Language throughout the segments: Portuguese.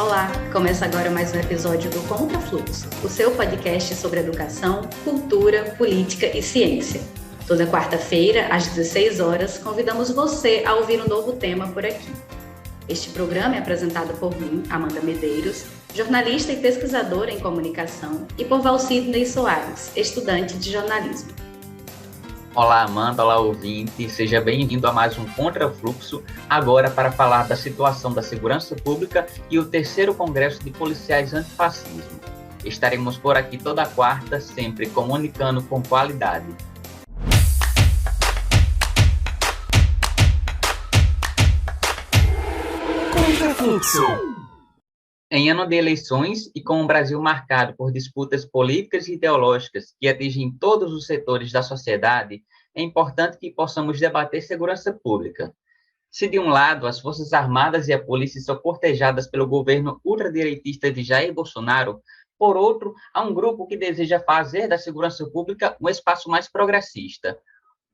Olá, começa agora mais um episódio do Contrafluxo, o seu podcast sobre educação, cultura, política e ciência. Toda quarta-feira, às 16 horas, convidamos você a ouvir um novo tema por aqui. Este programa é apresentado por mim, Amanda Medeiros, jornalista e pesquisadora em comunicação, e por Valcidney Soares, estudante de jornalismo. Olá, Amanda, olá, ouvinte. Seja bem-vindo a mais um Contrafluxo, agora para falar da situação da segurança pública e o terceiro Congresso de Policiais Antifascismo. Estaremos por aqui toda quarta, sempre comunicando com qualidade. Contrafluxo. Em ano de eleições e com o Brasil marcado por disputas políticas e ideológicas que atingem todos os setores da sociedade, é importante que possamos debater segurança pública. Se de um lado as Forças Armadas e a polícia são cortejadas pelo governo ultradireitista de Jair Bolsonaro, por outro, há um grupo que deseja fazer da segurança pública um espaço mais progressista.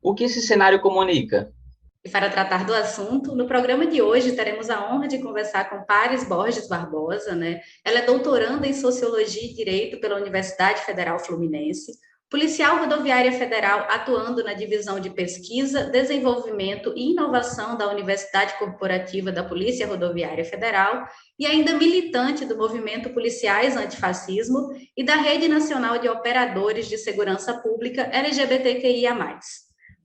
O que esse cenário comunica? E para tratar do assunto, no programa de hoje teremos a honra de conversar com Paris Borges Barbosa, né? Ela é doutoranda em Sociologia e Direito pela Universidade Federal Fluminense, policial rodoviária federal atuando na divisão de pesquisa, desenvolvimento e inovação da Universidade Corporativa da Polícia Rodoviária Federal e ainda militante do movimento Policiais Antifascismo e da Rede Nacional de Operadores de Segurança Pública LGBTQIA+.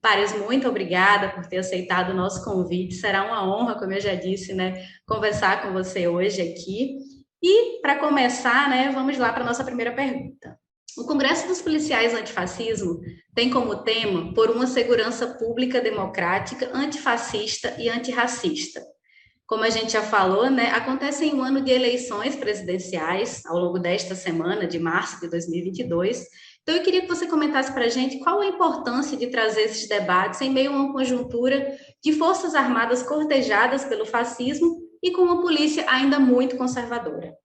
Paris, muito obrigada por ter aceitado o nosso convite. Será uma honra, como eu já disse, né, conversar com você hoje aqui. E, para começar, né, vamos lá para a nossa primeira pergunta. O Congresso dos Policiais Antifascismo tem como tema por uma segurança pública democrática, antifascista e antirracista. Como a gente já falou, né, acontece em um ano de eleições presidenciais, ao longo desta semana, de março de 2022. Então, eu queria que você comentasse para a gente qual a importância de trazer esses debates em meio a uma conjuntura de forças armadas cortejadas pelo fascismo e com uma polícia ainda muito conservadora.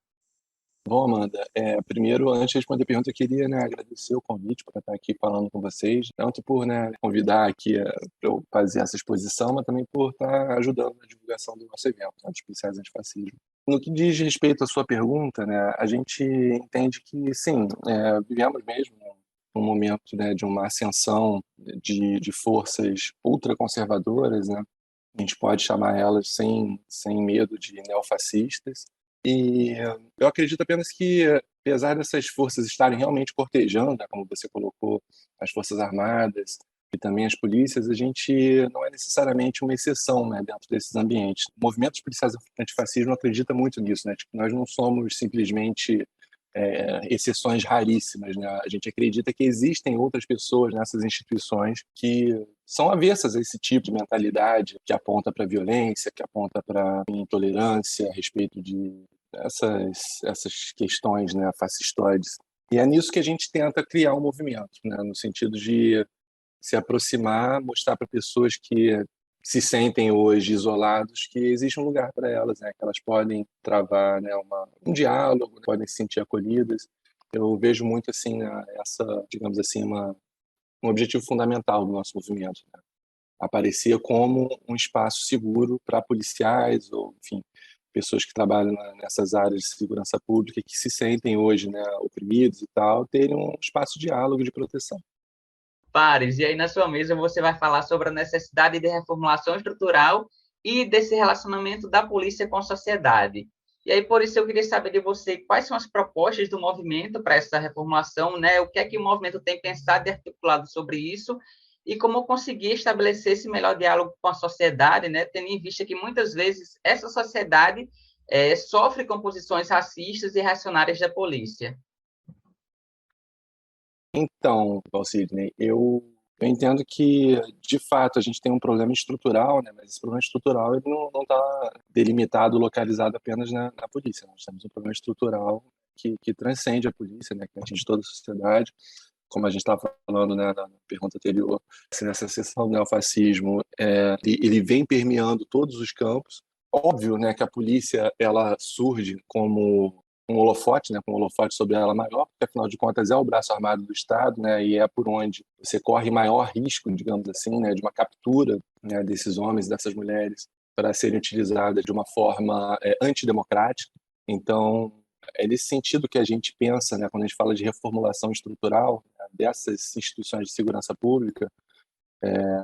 Bom, Amanda, primeiro, antes de responder a pergunta, eu queria, agradecer o convite para estar aqui falando com vocês, tanto por, convidar aqui para eu fazer essa exposição, mas também por estar ajudando na divulgação do nosso evento, dos Policiais Antifascismo. No que diz respeito à sua pergunta, a gente entende que, sim, vivemos mesmo num momento, de uma ascensão de forças ultraconservadoras, a gente pode chamar elas sem medo de neofascistas. E eu acredito apenas que, apesar dessas forças estarem realmente cortejando, como você colocou, as Forças Armadas e também as polícias, a gente não é necessariamente uma exceção, dentro desses ambientes. O movimento dos policiais antifascismo acredita muito nisso, de que nós não somos simplesmente exceções raríssimas. A gente acredita que existem outras pessoas nessas instituições que são avessas a esse tipo de mentalidade que aponta para a violência, que aponta para a intolerância a respeito de essas questões fascistoides. E é nisso que a gente tenta criar um movimento, no sentido de se aproximar, mostrar para pessoas que se sentem hoje isolados que existe um lugar para elas, que elas podem travar um diálogo, podem se sentir acolhidas. Eu vejo muito assim essa, digamos assim, um objetivo fundamental do nosso movimento, aparecer como um espaço seguro para policiais ou, enfim, pessoas que trabalham nessas áreas de segurança pública que se sentem hoje oprimidos e tal, terem um espaço de diálogo, de proteção. Paris, e aí na sua mesa você vai falar sobre a necessidade de reformulação estrutural e desse relacionamento da polícia com a sociedade. E aí, por isso, eu queria saber de você quais são as propostas do movimento para essa reformulação, o que é que o movimento tem pensado e articulado sobre isso, e como conseguir estabelecer esse melhor diálogo com a sociedade, tendo em vista que muitas vezes essa sociedade sofre com posições racistas e reacionárias da polícia. Então, Valcidney, eu entendo que, de fato, a gente tem um problema estrutural, mas esse problema estrutural ele não está delimitado, localizado apenas na polícia. Nós temos um problema estrutural que transcende a polícia, que atinge toda a sociedade. Como a gente estava falando na pergunta anterior, nessa seção do neofascismo, ele vem permeando todos os campos. Óbvio, que a polícia ela surge como um holofote, com um holofote sobre ela maior, porque afinal de contas é o braço armado do Estado, e é por onde você corre maior risco, digamos assim, de uma captura desses homens, dessas mulheres, para serem utilizadas de uma forma antidemocrática. Então, é nesse sentido que a gente pensa, né, quando a gente fala de reformulação estrutural, né, dessas instituições de segurança pública.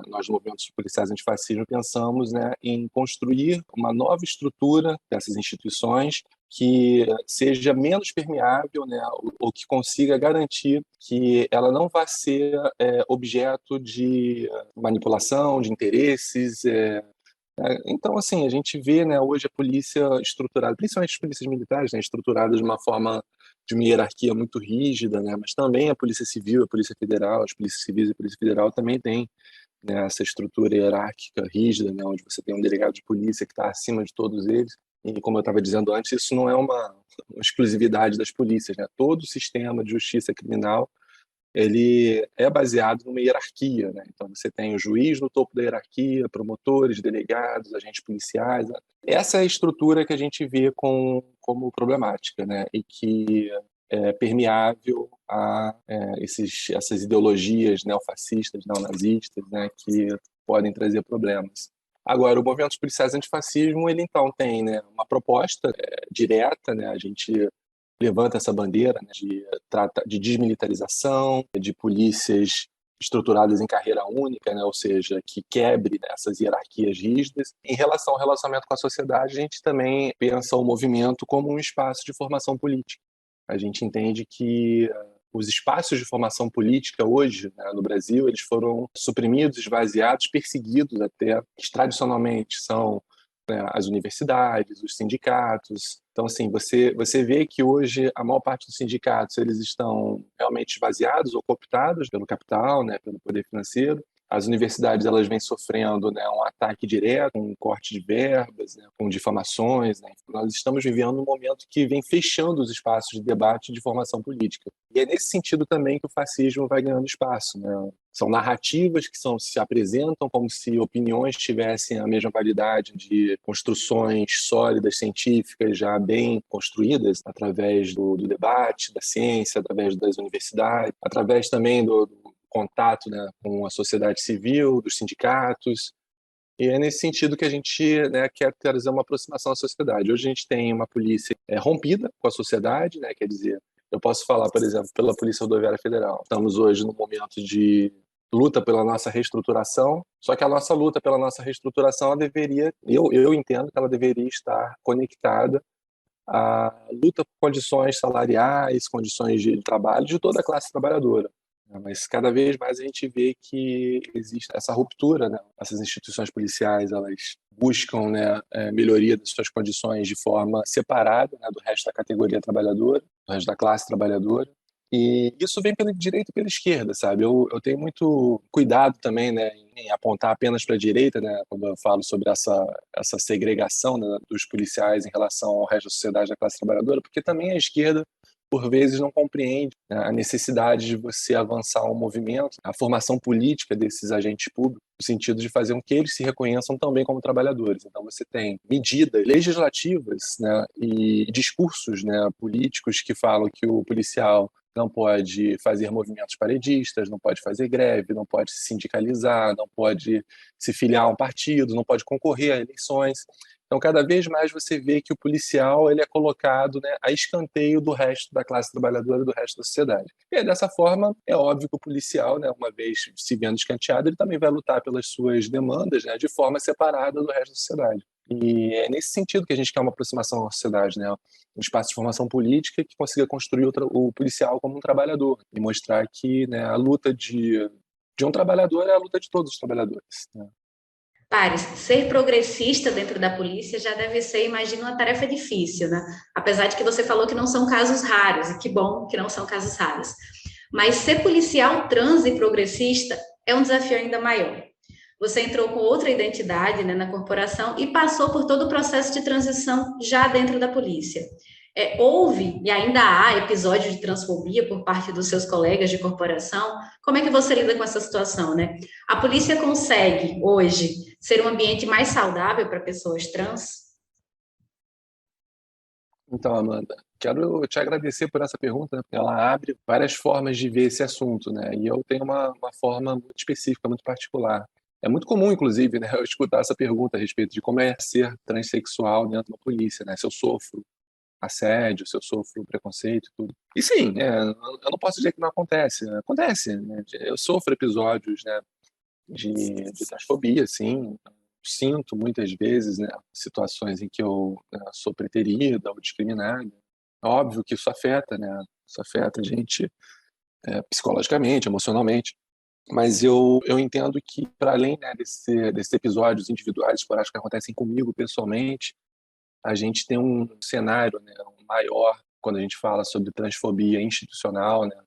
Nós, no Movimento Policiais Antifascismo, pensamos, né, em construir uma nova estrutura dessas instituições que seja menos permeável, né, ou que consiga garantir que ela não vai ser objeto de manipulação, de interesses. Então, assim, a gente vê, né, hoje a polícia estruturada, principalmente as polícias militares, né, estruturadas de uma forma de uma hierarquia muito rígida, né, mas também a Polícia Civil, a Polícia Federal, as polícias civis e a Polícia Federal também têm, né, essa estrutura hierárquica rígida, né, onde você tem um delegado de polícia que está acima de todos eles. E, como eu estava dizendo antes, isso não é uma exclusividade das polícias, né? Todo o sistema de justiça criminal ele é baseado numa hierarquia, né? Então você tem o juiz no topo da hierarquia, promotores, delegados, agentes policiais. Essa é a estrutura que a gente vê como problemática, né? E que é permeável a essas ideologias neofascistas, neonazistas, né? Que podem trazer problemas. Agora, o movimento dos policiais antifascismo, ele então tem, né, uma proposta direta, né? A gente levanta essa bandeira, né, de desmilitarização, de polícias estruturadas em carreira única, né, ou seja, que quebre, né, essas hierarquias rígidas. Em relação ao relacionamento com a sociedade, a gente também pensa o movimento como um espaço de formação política. A gente entende que os espaços de formação política hoje, né, no Brasil, eles foram suprimidos, esvaziados, perseguidos até, que tradicionalmente são, né, as universidades, os sindicatos. Então, assim, você vê que hoje a maior parte dos sindicatos eles estão realmente esvaziados ou cooptados pelo capital, né, pelo poder financeiro. As universidades elas vêm sofrendo, né, um ataque direto, um corte de verbas, né, com difamações. Né. Nós estamos vivendo um momento que vem fechando os espaços de debate e de formação política. E é nesse sentido também que o fascismo vai ganhando espaço, né. São narrativas que se apresentam como se opiniões tivessem a mesma validade de construções sólidas, científicas, já bem construídas, através do debate, da ciência, através das universidades, através também do contato, né, com a sociedade civil, dos sindicatos. E é nesse sentido que a gente, né, quer trazer uma aproximação à sociedade. Hoje a gente tem uma polícia rompida com a sociedade, né, quer dizer, eu posso falar, por exemplo, pela Polícia Rodoviária Federal. Estamos hoje num momento de luta pela nossa reestruturação, só que a nossa luta pela nossa reestruturação, ela deveria, eu entendo que ela deveria estar conectada à luta por condições salariais, condições de trabalho de toda a classe trabalhadora. Mas cada vez mais a gente vê que existe essa ruptura, né? Essas instituições policiais, elas buscam, né, melhoria das suas condições de forma separada, né, do resto da categoria trabalhadora, do resto da classe trabalhadora. E isso vem pela direita e pela esquerda, sabe? Eu tenho muito cuidado também, né, em apontar apenas para a direita, né, quando eu falo sobre essa segregação, né, dos policiais em relação ao resto da sociedade da classe trabalhadora, porque também a esquerda por vezes não compreende, né, a necessidade de você avançar um movimento, a formação política desses agentes públicos, no sentido de fazer com que eles se reconheçam também como trabalhadores. Então você tem medidas legislativas, né, e discursos, né, políticos que falam que o policial não pode fazer movimentos paredistas, não pode fazer greve, não pode se sindicalizar, não pode se filiar a um partido, não pode concorrer a eleições. Então, cada vez mais você vê que o policial ele é colocado, né, a escanteio do resto da classe trabalhadora e do resto da sociedade. E aí, dessa forma, é óbvio que o policial, né, uma vez se vendo escanteado, ele também vai lutar pelas suas demandas, né, de forma separada do resto da sociedade. E é nesse sentido que a gente quer uma aproximação à sociedade, né, um espaço de formação política que consiga construir o policial como um trabalhador e mostrar que, né, a luta de um trabalhador é a luta de todos os trabalhadores, né. Pares, ser progressista dentro da polícia já deve ser, imagino, uma tarefa difícil, né? Apesar de que você falou que não são casos raros, e que bom que não são casos raros. Mas ser policial trans e progressista é um desafio ainda maior. Você entrou com outra identidade, né, na corporação e passou por todo o processo de transição já dentro da polícia. Houve e ainda há episódios de transfobia por parte dos seus colegas de corporação. Como é que você lida com essa situação, né? A polícia consegue, hoje, ser um ambiente mais saudável para pessoas trans? Então, Amanda, quero te agradecer por essa pergunta, né, porque ela abre várias formas de ver esse assunto, né? E eu tenho uma forma muito específica, muito particular. É muito comum, inclusive, né, eu escutar essa pergunta a respeito de como é ser transexual dentro da polícia, né? Se eu sofro assédio, se eu sofro preconceito, tudo. E sim, eu não posso dizer que não acontece. Acontece, né? Eu sofro episódios, né, de transfobia, sim. Sinto muitas vezes, né, situações em que eu, né, sou preterida ou discriminada. Óbvio que isso afeta, né? Isso afeta a gente psicologicamente, emocionalmente. Mas eu entendo que, para além, né, desses episódios individuais, esporádicos que acontecem comigo pessoalmente, a gente tem um cenário, né, um maior quando a gente fala sobre transfobia institucional, né?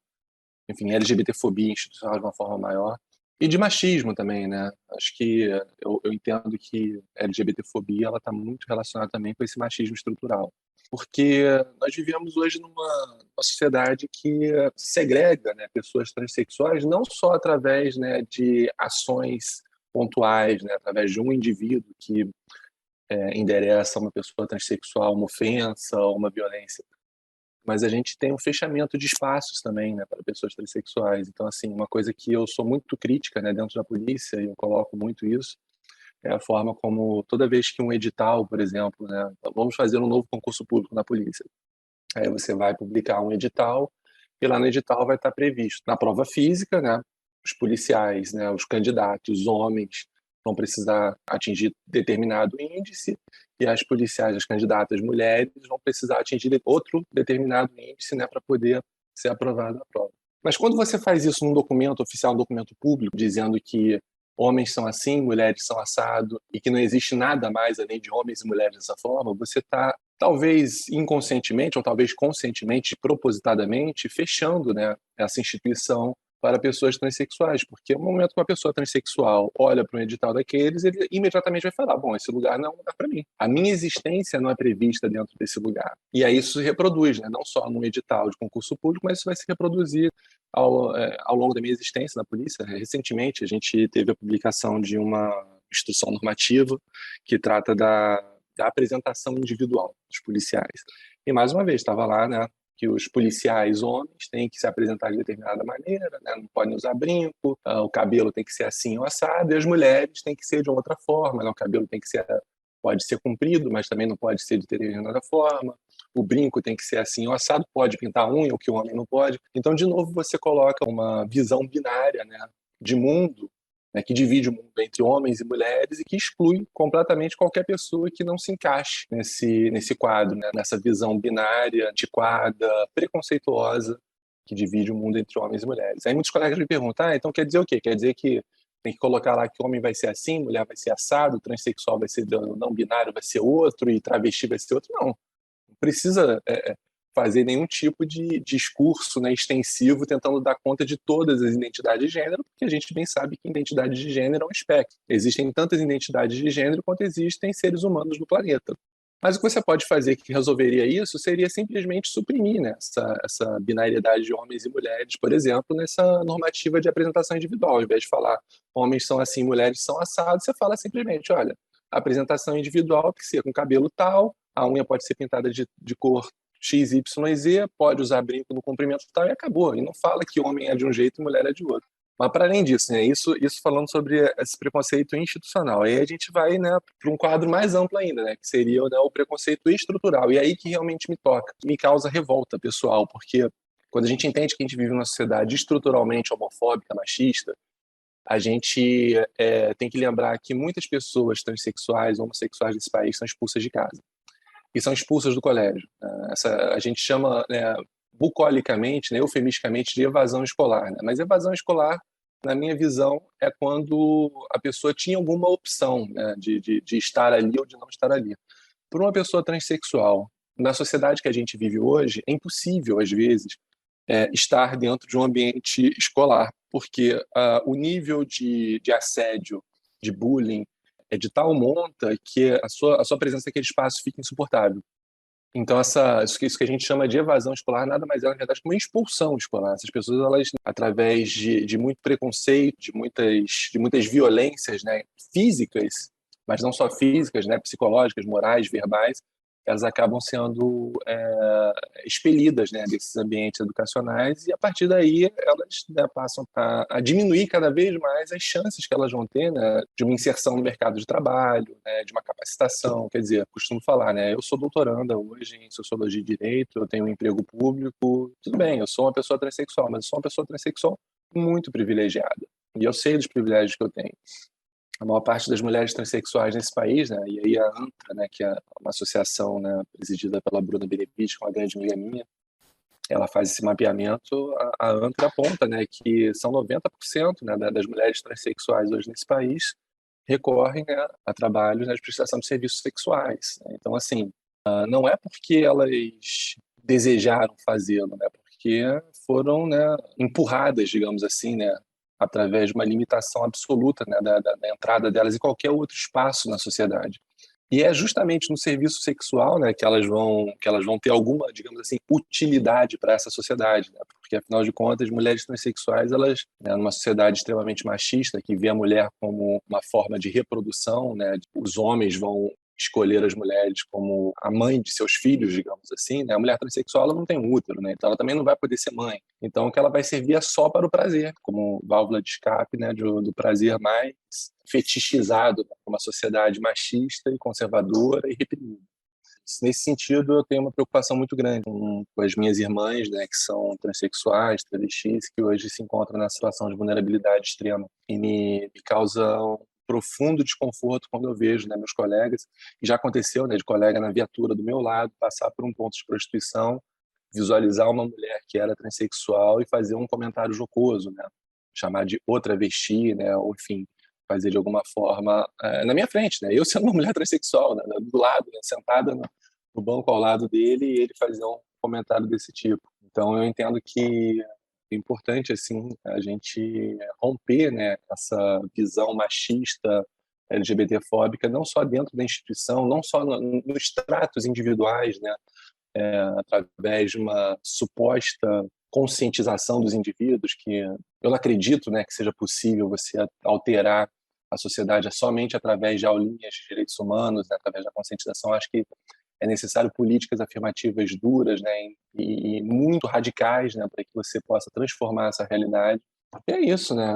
Enfim, LGBTfobia institucional de uma forma maior. E de machismo também, né? Acho que eu entendo que a LGBTfobia ela está muito relacionada também com esse machismo estrutural. Porque nós vivemos hoje numa sociedade que segrega, né, pessoas transexuais não só através, né, de ações pontuais, né, através de um indivíduo que endereça a uma pessoa transexual uma ofensa ou uma violência, mas a gente tem um fechamento de espaços também, né, para pessoas transexuais. Então, assim, uma coisa que eu sou muito crítica, né, dentro da polícia, e eu coloco muito isso, é a forma como toda vez que um edital, por exemplo, né, vamos fazer um novo concurso público na polícia. Aí você vai publicar um edital e lá no edital vai estar previsto na prova física, né, os policiais, né, os candidatos, homens, vão precisar atingir determinado índice e as policiais, as candidatas mulheres, vão precisar atingir outro determinado índice, né, para poder ser aprovada a prova. Mas quando você faz isso num documento oficial, um documento público, dizendo que homens são assim, mulheres são assado, e que não existe nada mais além de homens e mulheres dessa forma, você está, talvez inconscientemente, ou talvez conscientemente, propositadamente, fechando, né, essa instituição para pessoas transexuais, porque no momento que uma pessoa transexual olha para um edital daqueles, ele imediatamente vai falar, bom, esse lugar não é um lugar para mim. A minha existência não é prevista dentro desse lugar. E aí isso se reproduz, né? Não só num edital de concurso público, mas isso vai se reproduzir ao longo da minha existência na polícia. Recentemente, a gente teve a publicação de uma instrução normativa que trata da apresentação individual dos policiais. E, mais uma vez, estava lá, né, que os policiais homens têm que se apresentar de determinada maneira, né? Não podem usar brinco, o cabelo tem que ser assim ou assado, e as mulheres têm que ser de outra forma, né? O cabelo tem que ser, pode ser comprido, mas também não pode ser de determinada forma, o brinco tem que ser assim ou assado, pode pintar a unha, o que o homem não pode. Então, de novo, você coloca uma visão binária, né, de mundo, né, que divide o mundo entre homens e mulheres e que exclui completamente qualquer pessoa que não se encaixe nesse quadro, né, nessa visão binária, antiquada, preconceituosa, que divide o mundo entre homens e mulheres. Aí muitos colegas me perguntam, então quer dizer o quê? Quer dizer que tem que colocar lá que homem vai ser assim, mulher vai ser assado, transexual vai ser não binário, vai ser outro, e travesti vai ser outro? Não precisa fazer nenhum tipo de discurso, né, extensivo tentando dar conta de todas as identidades de gênero, porque a gente bem sabe que identidade de gênero é um espectro. Existem tantas identidades de gênero quanto existem seres humanos no planeta. Mas o que você pode fazer que resolveria isso seria simplesmente suprimir, né, essa binariedade de homens e mulheres, por exemplo, nessa normativa de apresentação individual. Ao invés de falar homens são assim, mulheres são assados, você fala simplesmente, olha, a apresentação individual tem que ser com cabelo tal, a unha pode ser pintada de cor X, Y, Z, pode usar brinco no comprimento tal e acabou. E não fala que homem é de um jeito e mulher é de outro. Mas, para além disso, né, isso falando sobre esse preconceito institucional. Aí a gente vai, né, para um quadro mais amplo ainda, né, que seria, né, o preconceito estrutural. E aí que realmente me toca, me causa revolta pessoal, porque quando a gente entende que a gente vive numa sociedade estruturalmente homofóbica, machista, a gente tem que lembrar que muitas pessoas transexuais, homossexuais desse país são expulsas de casa e são expulsas do colégio. A gente chama, né, bucolicamente, né, eufemisticamente, de evasão escolar. Né? Mas evasão escolar, na minha visão, é quando a pessoa tinha alguma opção, né, de estar ali ou de não estar ali. Por uma pessoa transexual, na sociedade que a gente vive hoje, é impossível, às vezes, estar dentro de um ambiente escolar, porque o nível de assédio, de bullying, é de tal monta que a sua presença naquele espaço fica insuportável. Então, isso que a gente chama de evasão escolar nada mais é, na verdade, que uma expulsão escolar. Essas pessoas, elas, através de muito preconceito, de muitas violências, né, físicas, mas não só físicas, né, psicológicas, morais, verbais, elas acabam sendo expelidas, né, desses ambientes educacionais, e a partir daí elas, né, passam a diminuir cada vez mais as chances que elas vão ter, né, de uma inserção no mercado de trabalho, né, de uma capacitação. Quer dizer, costumo falar, né, eu sou doutoranda hoje em Sociologia e Direito, eu tenho um emprego público, tudo bem, eu sou uma pessoa transexual, mas eu sou uma pessoa transexual muito privilegiada, e eu sei dos privilégios que eu tenho. A maior parte das mulheres transexuais nesse país, né, e aí a ANTRA, né, que é uma associação, né, presidida pela Bruna Benevides, uma grande amiga minha, ela faz esse mapeamento. A ANTRA aponta, né, que são 90%, né, das mulheres transexuais hoje nesse país recorrem, né, a trabalhos, né, de prestação de serviços sexuais, né? Então, assim, não é porque elas desejaram fazê-lo, né, porque foram, né, empurradas, digamos assim, né, através de uma limitação absoluta, né, da entrada delas em qualquer outro espaço na sociedade. E é justamente no serviço sexual, né, que elas vão ter alguma, digamos assim, utilidade para essa sociedade, né? Porque afinal de contas, mulheres transexuais, elas, né, numa sociedade extremamente machista que vê a mulher como uma forma de reprodução, né? Os homens vão escolher as mulheres como a mãe de seus filhos, digamos assim, né? A mulher transexual, ela não tem um útero, né? Então ela também não vai poder ser mãe. Então o que ela vai servir é só para o prazer, como válvula de escape, né, do prazer mais fetichizado por uma sociedade machista e conservadora e reprimida. Nesse sentido, eu tenho uma preocupação muito grande com as minhas irmãs, né, que são transexuais, travestis, que hoje se encontram na situação de vulnerabilidade extrema. E me causa um profundo desconforto quando eu vejo, né, meus colegas, e já aconteceu, né, de colega na viatura do meu lado passar por um ponto de prostituição, visualizar uma mulher que era transexual e fazer um comentário jocoso, né, chamar de outra travesti, né, ou enfim, fazer de alguma forma na minha frente, né? Eu sendo uma mulher transexual, né? Do lado, né? Sentada no banco ao lado dele, e ele fazer um comentário desse tipo. Então eu entendo que é importante assim a gente romper, né, essa visão machista, LGBTfóbica, não só dentro da instituição, não só nos tratos individuais, né, através de uma suposta conscientização dos indivíduos, que eu não acredito, né, que seja possível você alterar a sociedade somente através de aulinhas de direitos humanos, né, através da conscientização. Acho que é necessário políticas afirmativas duras, né, e muito radicais, né, para que você possa transformar essa realidade. E é isso, né?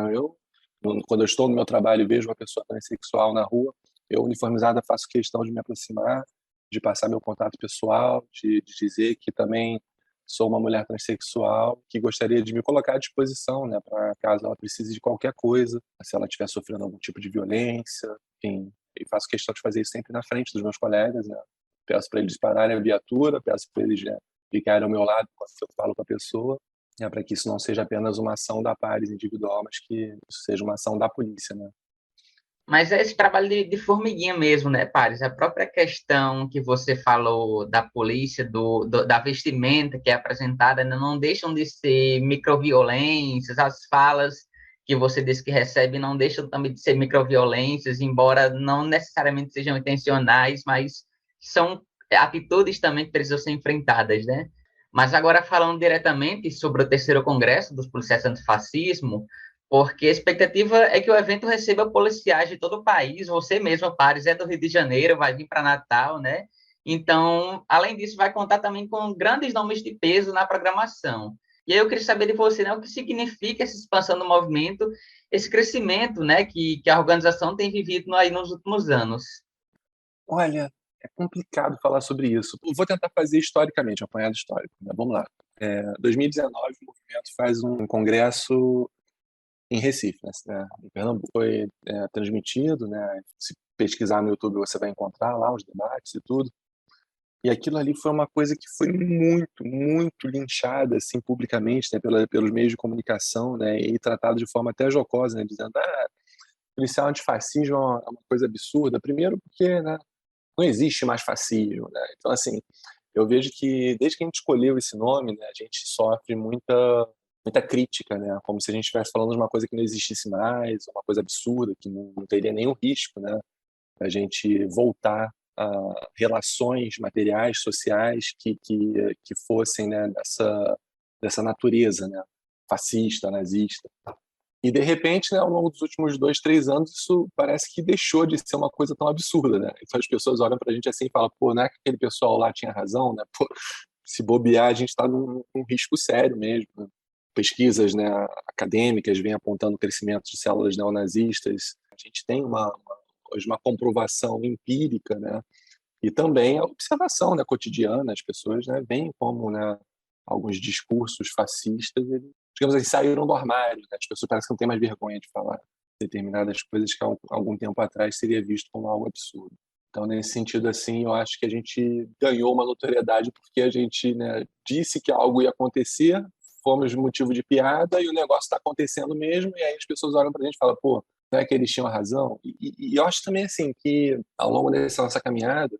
Quando eu estou no meu trabalho e vejo uma pessoa transexual na rua, eu uniformizada faço questão de me aproximar, de passar meu contato pessoal, de dizer que também sou uma mulher transexual, que gostaria de me colocar à disposição, né, para caso ela precise de qualquer coisa, se ela estiver sofrendo algum tipo de violência, enfim, e faço questão de fazer isso sempre na frente dos meus colegas, né? Peço para eles pararem a viatura, peço para eles, né, ficarem ao meu lado quando eu falo com a pessoa, né, para que isso não seja apenas uma ação da Pares individual, mas que isso seja uma ação da polícia, né? Mas é esse trabalho de formiguinha mesmo, né, Paris? A própria questão que você falou da polícia, da vestimenta que é apresentada, não deixam de ser microviolências, as falas que você disse que recebe não deixam também de ser microviolências, embora não necessariamente sejam intencionais, mas são atitudes também que precisam ser enfrentadas, né? Mas agora falando diretamente sobre o terceiro congresso dos policiais antifascismo, porque a expectativa é que o evento receba policiais de todo o país. Você mesmo, Paris, é do Rio de Janeiro, vai vir para Natal, né? Então, além disso, vai contar também com grandes nomes de peso na programação. E aí eu queria saber de você, né, o que significa essa expansão do movimento, esse crescimento, né, que a organização tem vivido aí nos últimos anos. Olha, é complicado falar sobre isso. Eu vou tentar fazer historicamente, um apanhado histórico, né? Vamos lá. 2019, o movimento faz um congresso em Recife, né, em Pernambuco. Foi transmitido, né? Se pesquisar no YouTube você vai encontrar lá os debates e tudo. E aquilo ali foi uma coisa que foi muito, muito linchada assim publicamente, né, pelos meios de comunicação, né, e tratado de forma até jocosa, né, dizendo policial antifascismo é uma coisa absurda. Primeiro porque, né, não existe mais fascismo, né? Então assim, eu vejo que desde que a gente escolheu esse nome, né, a gente sofre muita crítica, né? Como se a gente estivesse falando de uma coisa que não existisse mais, uma coisa absurda, que não teria nenhum risco, né? A gente voltar a relações materiais, sociais que fossem, né, dessa natureza, né? Fascista, nazista. E, de repente, né, ao longo dos últimos 2, 3 anos, isso parece que deixou de ser uma coisa tão absurda, né? Então as pessoas olham para a gente assim e falam, pô, não é que aquele pessoal lá tinha razão, né? Pô, se bobear, a gente está num risco sério mesmo, né? Pesquisas, né, acadêmicas vêm apontando o crescimento de células neonazistas. A gente tem hoje uma comprovação empírica, né? E também a observação, né, cotidiana. As pessoas, né, veem como, né, alguns discursos fascistas, eles, digamos assim, saíram do armário, né? As pessoas parecem que não têm mais vergonha de falar determinadas coisas que há algum tempo atrás seria visto como algo absurdo. Então, nesse sentido, assim, eu acho que a gente ganhou uma notoriedade porque a gente, né, disse que algo ia acontecer, fomos motivo de piada e o negócio está acontecendo mesmo, e aí as pessoas olham para a gente e falam, pô, não é que eles tinham razão? E eu acho também, assim, que ao longo dessa nossa caminhada,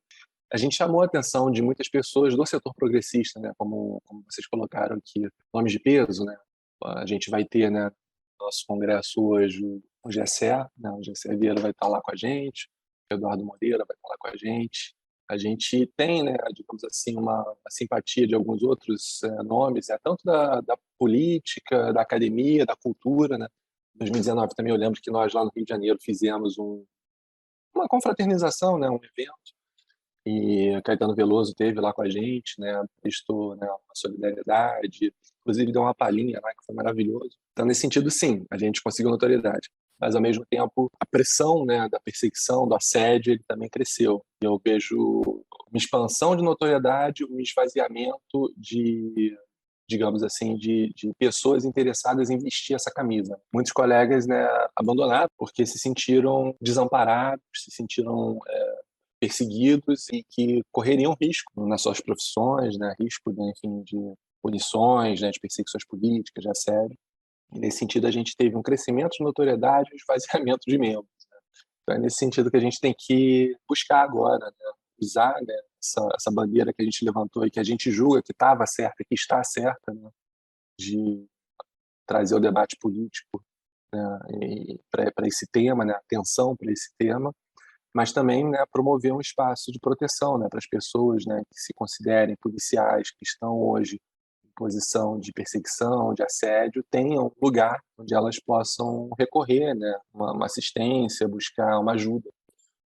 a gente chamou a atenção de muitas pessoas do setor progressista, né, como vocês colocaram aqui, nomes de peso, né? A gente vai ter, né, no nosso congresso hoje o Gessé, né, o Gessé Vieira vai estar lá com a gente, o Eduardo Moreira vai estar lá com a gente. A gente tem, né, digamos assim, uma simpatia de alguns outros nomes, tanto da política, da academia, da cultura, né? Em 2019 também eu lembro que nós lá no Rio de Janeiro fizemos uma confraternização, né, um evento, e Caetano Veloso teve lá com a gente, né, prestou, né, uma solidariedade, inclusive deu uma palhinha lá que foi maravilhoso. Então, nesse sentido, sim, a gente conseguiu notoriedade. Mas, ao mesmo tempo, a pressão, né, da perseguição, do assédio, ele também cresceu. Eu vejo uma expansão de notoriedade, um esvaziamento digamos assim, de pessoas interessadas em vestir essa camisa. Muitos colegas, né, abandonaram porque se sentiram desamparados, se sentiram perseguidos e que correriam risco nas suas profissões, né, risco, de, enfim, de punições, né, de perseguições políticas, de assédio. E nesse sentido a gente teve um crescimento de notoriedade e um esvaziamento de membros. Então é nesse sentido que a gente tem que buscar agora, né, usar, né, essa bandeira que a gente levantou e que a gente julga que estava certa, que está certa, né, de trazer o debate político, né, para esse tema, né, atenção para esse tema, mas também, né, promover um espaço de proteção, né, para as pessoas, né, que se considerem policiais, que estão hoje em posição de perseguição, de assédio, tenham um lugar onde elas possam recorrer, né, uma assistência, buscar uma ajuda.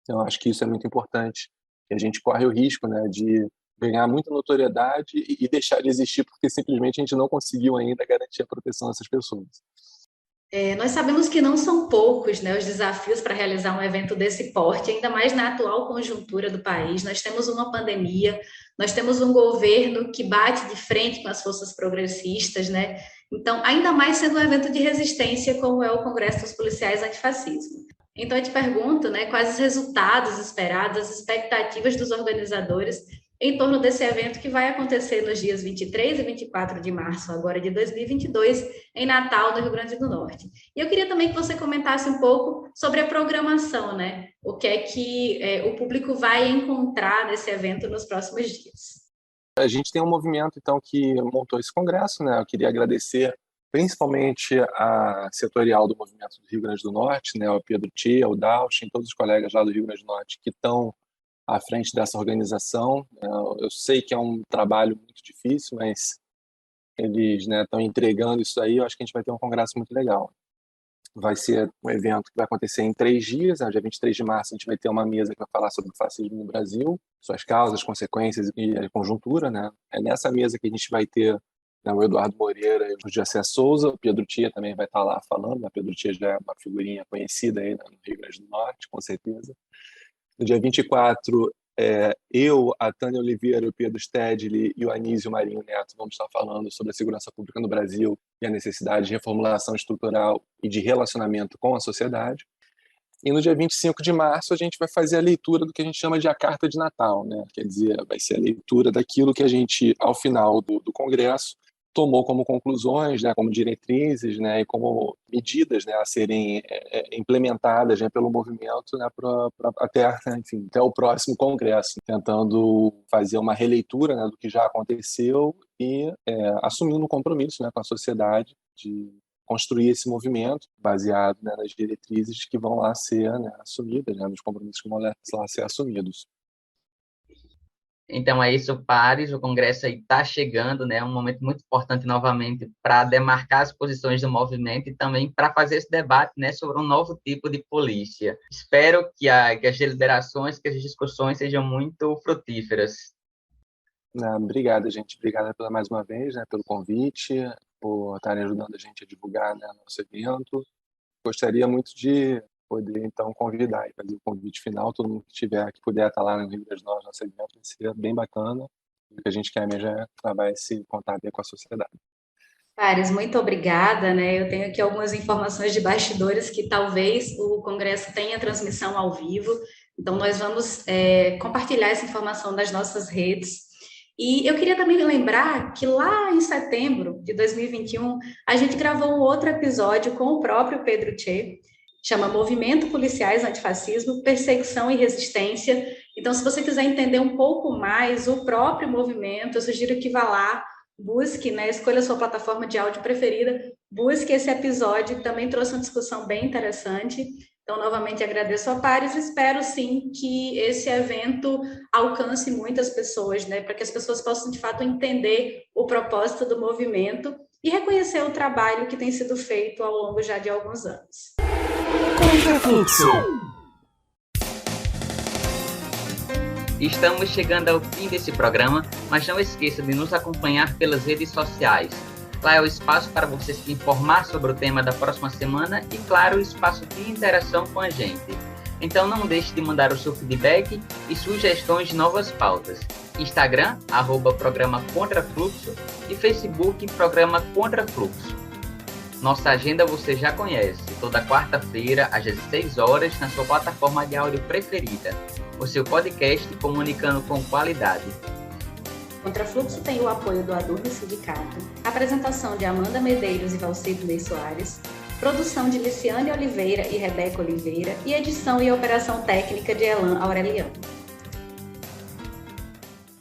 Então, acho que isso é muito importante. E a gente corre o risco, né, de ganhar muita notoriedade e deixar de existir porque simplesmente a gente não conseguiu ainda garantir a proteção dessas pessoas. Nós sabemos que não são poucos, né, os desafios para realizar um evento desse porte, ainda mais na atual conjuntura do país. Nós temos uma pandemia, nós temos um governo que bate de frente com as forças progressistas, né? Então, ainda mais sendo um evento de resistência, como é o Congresso dos Policiais Antifascismo. Então, eu te pergunto, né, quais os resultados esperados, as expectativas dos organizadores em torno desse evento que vai acontecer nos dias 23 e 24 de março, agora de 2022, em Natal, no Rio Grande do Norte. E eu queria também que você comentasse um pouco sobre a programação, né? O que é que o público vai encontrar nesse evento nos próximos dias. A gente tem um movimento, então, que montou esse congresso, né? Eu queria agradecer principalmente a setorial do movimento do Rio Grande do Norte, né? O Pedro Tia, o Dalchin, todos os colegas lá do Rio Grande do Norte que estão à frente dessa organização. Eu sei que é um trabalho muito difícil, mas eles, né, estão entregando isso aí. Eu acho que a gente vai ter um congresso muito legal. Vai ser um evento que vai acontecer em 3 dias, né? Dia 23 de março a gente vai ter uma mesa que vai falar sobre o fascismo no Brasil, suas causas, consequências e a conjuntura, né? É nessa mesa que a gente vai ter, né, o Eduardo Moreira e o José Souza, o Pedro Tia também vai estar lá falando, né? O Pedro Tia já é uma figurinha conhecida aí, né, no Rio Grande do Norte, com certeza. No dia 24, eu, a Tânia Oliveira, o Pedro Stedley e o Anísio Marinho Neto vamos estar falando sobre a segurança pública no Brasil e a necessidade de reformulação estrutural e de relacionamento com a sociedade. E no dia 25 de março a gente vai fazer a leitura do que a gente chama de a Carta de Natal, né? Quer dizer, vai ser a leitura daquilo que a gente, ao final do Congresso, tomou como conclusões, né, como diretrizes, né, e como medidas, né, a serem implementadas, né, pelo movimento, né, até, enfim, até o próximo congresso, tentando fazer uma releitura, né, do que já aconteceu e assumindo um compromisso, né, com a sociedade de construir esse movimento baseado, né, nas diretrizes que vão lá ser, né, assumidas, né, nos compromissos que vão lá ser assumidos. Então é isso, pares, o Congresso aí está chegando, né? É um momento muito importante novamente para demarcar as posições do movimento e também para fazer esse debate, né, sobre um novo tipo de polícia. Espero que as deliberações, que as discussões sejam muito frutíferas. Obrigado, gente. Obrigada mais uma vez, né, pelo convite, por estarem ajudando a gente a divulgar, né, nosso evento. Gostaria muito de poder, então, convidar e fazer o convite final. Todo mundo que estiver, que puder estar lá no Rio das Novas, nosso evento, vai ser bem bacana. O que a gente quer mesmo é travar esse contato aí com a sociedade. Pares, muito obrigada, né? Eu tenho aqui algumas informações de bastidores que talvez o Congresso tenha transmissão ao vivo, então nós vamos compartilhar essa informação nas nossas redes. E eu queria também lembrar que lá em setembro de 2021, a gente gravou um outro episódio com o próprio Pedro Che, chama Movimento Policiais Antifascismo, Perseguição e Resistência. Então, se você quiser entender um pouco mais o próprio movimento, eu sugiro que vá lá, busque, né, escolha a sua plataforma de áudio preferida, busque esse episódio, que também trouxe uma discussão bem interessante. Então, novamente, agradeço a Pares e espero, sim, que esse evento alcance muitas pessoas, né, para que as pessoas possam, de fato, entender o propósito do movimento e reconhecer o trabalho que tem sido feito ao longo já de alguns anos. Contrafluxo. Estamos chegando ao fim desse programa, mas não esqueça de nos acompanhar pelas redes sociais. Lá é o espaço para você se informar sobre o tema da próxima semana e, claro, o espaço de interação com a gente. Então não deixe de mandar o seu feedback e sugestões de novas pautas. Instagram, @programa Contrafluxo e Facebook, Programa Contrafluxo. Nossa agenda você já conhece, toda quarta-feira, às 16 horas, na sua plataforma de áudio preferida. O seu podcast comunicando com qualidade. Contrafluxo tem o apoio do Adurno Sindicato, apresentação de Amanda Medeiros e Valcirley Soares, produção de Liciane Oliveira e Rebeca Oliveira e edição e operação técnica de Elan Aureliano.